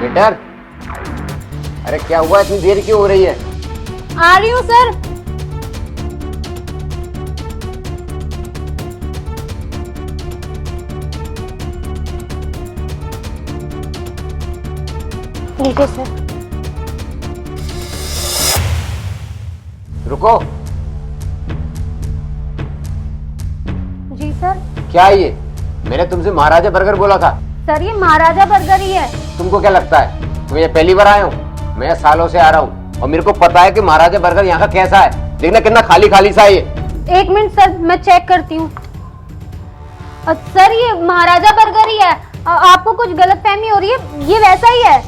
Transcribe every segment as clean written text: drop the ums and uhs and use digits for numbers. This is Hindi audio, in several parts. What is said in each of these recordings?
वेटर, अरे क्या हुआ, इतनी देर क्यों हो रही है? आ रही हूँ सर। लीजिए सर। रुको। जी सर। क्या है ये? मैंने तुमसे महाराजा बर्गर बोला था। सर ये महाराजा बर्गर ही है। तुमको क्या लगता है तुम ये पहली बार आए हो? मैं सालों से आ रहा हूँ और मेरे को पता है कि महाराजा बर्गर यहाँ का कैसा है। देखना कितना खाली खाली सा है ये। एक मिनट सर, मैं चेक करती हूँ। सर ये महाराजा बर्गर ही है। आपको कुछ गलतफहमी हो रही है, ये वैसा ही है।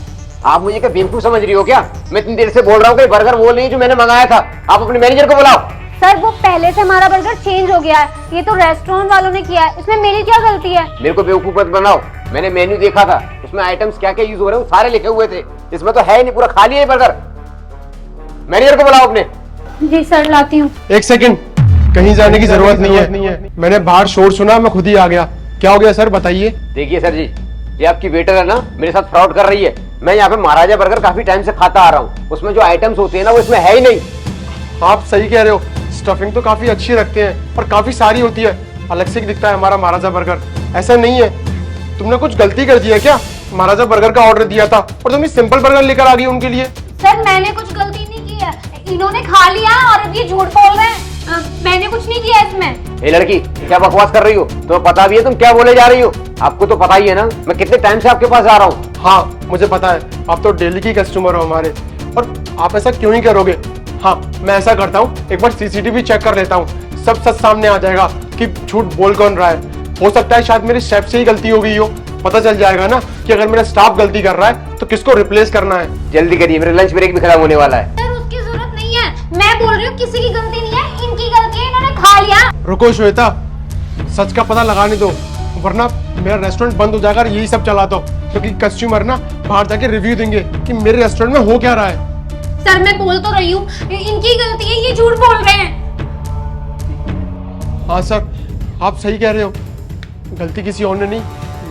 आप मुझे क्या बेवकूफ समझ रही हो क्या? मैं इतनी देर से बोल रहा हूँ कि बर्गर वो नहीं जो मैंने मंगाया था। आप अपने मैनेजर को बुलाओ। सर वो पहले से हमारा बर्गर चेंज हो गया है, ये तो रेस्टोरेंट वालों ने किया है, इसमें मेरी क्या गलती है? मेरे को बेवकूफ मत बनाओ। मैंने मेन्यू देखा था, उसमें आइटम्स क्या क्या यूज हो रहे हैं वो सारे लिखे हुए थे। इसमें तो है ही नहीं, पूरा खाली है बर्गर। मैनेजर को बुलाओ अपने। जी सर, लाती हूँ। एक सेकंड, कहीं जाने की जरूरत नहीं है। मैंने बाहर शोर सुना, मैं खुद ही आ गया। क्या हो गया सर, बताइए। देखिए सर जी, ये आपकी वेटर है ना, मेरे साथ फ्रॉड कर रही है। मैं यहाँ पे महाराजा बर्गर काफी टाइम से खाता आ रहा हूँ, उसमें जो आइटम्स होते हैं ना वो इसमें है ही नहीं। आप सही कह रहे हो, स्टफिंग तो काफी अच्छी रखते हैं और काफी सारी होती है, अलग से दिखता है हमारा महाराजा बर्गर। ऐसा नहीं है, तुमने कुछ गलती कर दी है क्या? महाराजा बर्गर का ऑर्डर दिया था और तुमने सिंपल बर्गर लेकर आ गई उनके लिए। सर मैंने कुछ गलती नहीं की है, इन्होंने खा लिया और अब ये झूठ बोल रहे हैं। मैंने कुछ नहीं किया इसमें। ये लड़की क्या बकवास कर रही हो? तुम्हें पता भी है तुम क्या बोले जा रही हो? आपको तो पता ही है ना मैं कितने टाइम से आपके पास आ रहा हूँ। हाँ मुझे पता है, आप तो डेली की कस्टमर हो हमारे, और आप ऐसा क्यों ही करोगे। हाँ मैं ऐसा करता हूँ, एक बार सीसीटीवी चेक कर लेता हूँ, सब सच सामने आ जाएगा कि झूठ बोल कौन रहा है। हो सकता है शायद मेरे शेफ से ही गलती हो गई हो, पता चल जाएगा ना कि अगर मेरा स्टाफ गलती कर रहा है तो किसको रिप्लेस करना है। जल्दी करिए, मेरे लंच ब्रेक भी खत्म होने वाला है। सर उसकी जरूरत नहीं है, मैं बोल रही हूँ किसी की गलती नहीं है, इनकी गलती है, इन्होंने खा लिया। रुको श्वेता, सच का पता लगाने दो, वरना मेरा रेस्टोरेंट बंद हो जाएगा और यही सब चला दो, क्योंकि कस्टमर ना बाहर जाके रिव्यू देंगे कि मेरे रेस्टोरेंट में हो क्या रहा है। सर मैं बोल तो रही हूँ, इनकी गलती है, ये झूठ बोल रहे हैं। हाँ सर, आप सही कह रहे हो, गलती किसी और ने नहीं,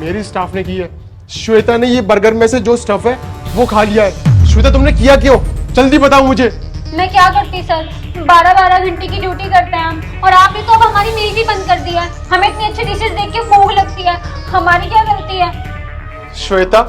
मेरी स्टाफ ने की है। श्वेता ने ये बर्गर में से जो स्टफ है वो खा लिया है। श्वेता तुमने किया क्यों? जल्दी बताओ मुझे। मैं क्या करती सर, 12-12 घंटे की ड्यूटी करते हैं हम, और आपने तो अब हमारी मील भी बंद कर दी है। हमें इतनी अच्छी डिशेस देख के भूख लगती है, हमारी क्या गलती है? श्वेता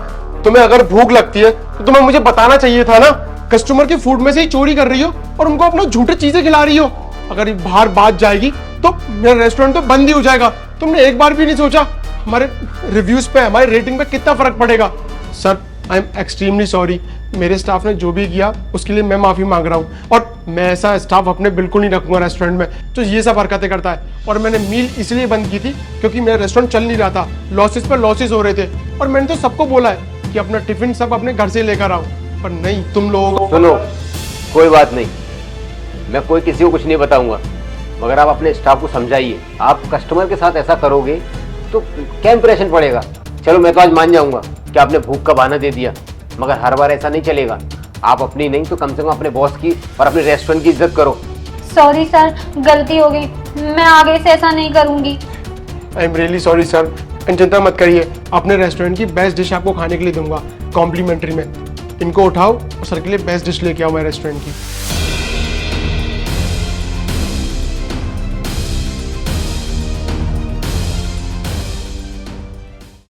तुम्हें अगर भूख लगती है तो तुम्हें मुझे बताना चाहिए था ना। कस्टमर के फूड में से ही चोरी कर रही हो और उनको अपना झूठी चीजें खिला रही हो। अगर बाहर बात जाएगी तो मेरा रेस्टोरेंट तो बंद ही हो जाएगा। तुमने एक बार भी नहीं सोचा हमारे रिव्यूज पे, हमारी रेटिंग पे कितना फर्क पड़ेगा। Sir I am extremely sorry, मेरे स्टाफ ने जो भी किया उसके लिए मैं माफी मांग रहा हूँ, और मैं ऐसा स्टाफ अपने बिल्कुल नहीं रखूंगा रेस्टोरेंट में जो ये सब हरकतें करता है। और मैंने मील इसलिए बंद की थी क्योंकि मेरा रेस्टोरेंट चल नहीं रहा था, लॉसेस पर लॉसेस हो रहे थे, और मैंने तो सबको बोला है कि अपना टिफिन सब अपने घर से लेकर आओ, पर नहीं, तुम लोगों को। सुनो, कोई बात नहीं, मैं कोई किसी को कुछ नहीं बताऊंगा, मगर आप अपने स्टाफ को समझाइए। आप कस्टमर के साथ ऐसा करोगे तो क्या इंप्रेशन पड़ेगा। चलो मैं तो आज मान जाऊंगा कि आपने भूख का बहाना दे दिया, मगर हर बार ऐसा नहीं चलेगा। आप अपनी नहीं तो कम से कम अपने बॉस की और अपने रेस्टोरेंट की इज्जत करो। सॉरी सर, गलती हो गई, मैं आगे से ऐसा नहीं करूंगी। I am really sorry sir, चिंता मत करिए, अपने रेस्टोरेंट की बेस्ट डिश आपको खाने के लिए दूंगा कॉम्प्लीमेंट्री में। इनको उठाओ और सर के लिए बेस्ट डिश लेके आओ मेरे रेस्टोरेंट की।